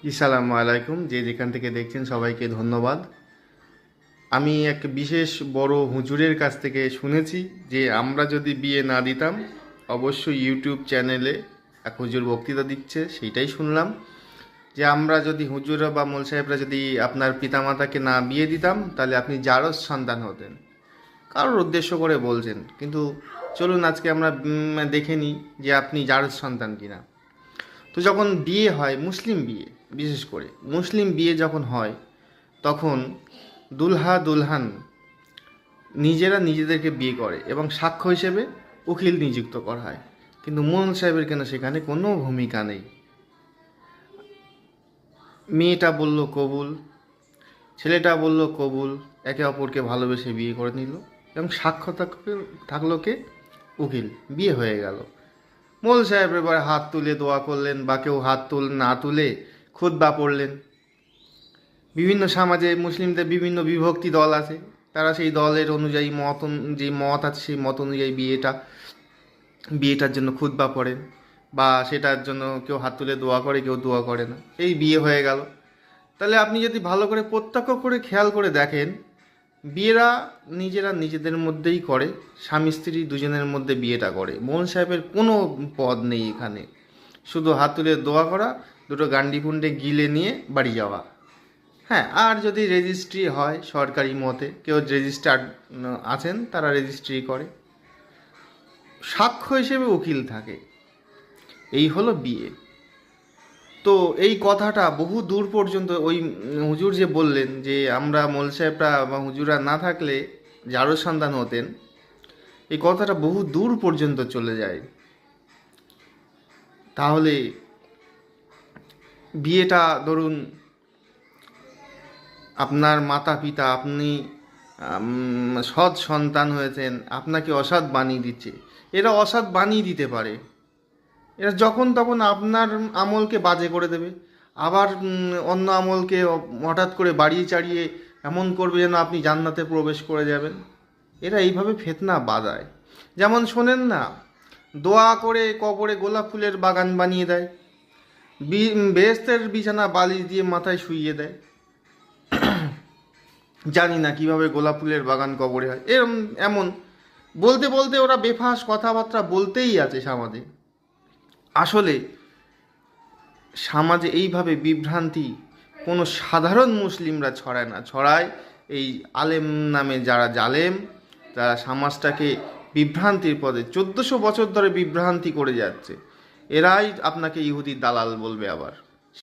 আসসালামু আলাইকুম। যে যেখান থেকে দেখছেন সবাইকে ধন্যবাদ। আমি এক বিশেষ বড় হুজুরের কাছ থেকে শুনেছি যে আমরা যদি বিয়ে না দিতাম, অবশ্যই ইউটিউব চ্যানেলে এক হুজুর বক্তৃতা দিচ্ছে, সেইটাই শুনলাম যে আমরা যদি হুজুররা বা মোল সাহেবরা যদি আপনার পিতামাতাকে না বিয়ে দিতাম তাহলে আপনি জারজ সন্তান হতেন। কারোর উদ্দেশ্য করে বলছেন, কিন্তু চলুন আজকে আমরা দেখে নিই যে আপনি জারজ সন্তান কিনা। তো যখন বিয়ে হয়, মুসলিম বিয়ে, বিশেষ করে মুসলিম বিয়ে যখন হয়, তখন দুলহা দুলহান নিজেরা নিজেদেরকে বিয়ে করে এবং সাক্ষ্য হিসেবে উকিল নিযুক্ত করা হয়। কিন্তু মোহন সাহেবের কেন সেখানে কোনো ভূমিকা নেই। মেয়েটা বলল কবুল, ছেলেটা বলল কবুল, একে অপরকে ভালোবেসে বিয়ে করে নিল এবং সাক্ষ্য থাকলো কে? উকিল। বিয়ে হয়ে গেল। মোল সাহেব এবার হাত তুলে দোয়া করলেন, বা কেউ হাত না তুলে খুতবা পড়লেন। বিভিন্ন সমাজে মুসলিমদের বিভিন্ন বিভক্তি দল আছে, তারা সেই দলের অনুযায়ী যে মত আছে সেই মত অনুযায়ী বিয়েটার জন্য খুতবা পড়েন, বা সেটার জন্য কেউ হাত তুলে দোয়া করে, কেউ দোয়া করে না। এই বিয়ে হয়ে গেল। তাহলে আপনি যদি ভালো করে প্রত্যক্ষ করে খেয়াল করে দেখেন, বিয়েরা নিজেরা নিজেদের মধ্যেই করে, স্বামী স্ত্রী দুজনের মধ্যে বিয়েটা করে। মোহন সাহেবের কোনো পদ নেই এখানে, শুধু হাত তুলে দোয়া করা, দুটো গান্ডি ফুন্ডে গিলে নিয়ে বাড়ি যাওয়া। হ্যাঁ, আর যদি রেজিস্ট্রি হয় সরকারি মতে, কেউ রেজিস্টার্ড আছেন তারা রেজিস্ট্রি করে, সাক্ষ্য হিসেবে উকিল থাকে। এই হলো বিয়ে। তো এই কথাটা বহু দূর পর্যন্ত ওই হুজুর যে বললেন যে আমরা মোল সাহেবরা বা হুজুরা না থাকলে জারজ সন্তান হতেন, এই কথাটা বহু দূর পর্যন্ত চলে যায়। তাহলে বিয়েটা ধরুন আপনার মাতা পিতা, আপনি সৎ সন্তান হয়েছেন, আপনাকে অসৎ বানিয়ে দিচ্ছে। এরা অসৎ বানিয়ে দিতে পারে, এরা যখন তখন আপনার আমলকে বাজে করে দেবে, আবার অন্য আমলকে হঠাৎ করে বাড়িয়ে চাড়িয়ে এমন করবে যেন আপনি জান্নাতে প্রবেশ করে যাবেন। এরা এইভাবে ফিতনা বাঁধায়। যেমন শোনেন না, দোয়া করে কবরে গোলাপ ফুলের বাগান বানিয়ে দেয়, বেহেশতের বিছানা বালিশ দিয়ে মাথায় শুইয়ে দেয়। জানি না কিভাবে গোলাপ ফুলের বাগান কবরে হয়, এরম এমন বলতে বলতে ওরা বেফাঁস কথাবার্তা বলতেই আছে সমাজে। আসলে সমাজে এইভাবে বিভ্রান্তি কোনো সাধারণ মুসলিমরা ছড়ায় না, ছড়ায় এই আলেম নামে যারা জালেম, তারা সমাজটাকে বিভ্রান্তির পথে 1400 বছর ধরে বিভ্রান্তি করে যাচ্ছে। এরাই আপনাকে ইহুদির দালাল বলবে আবার।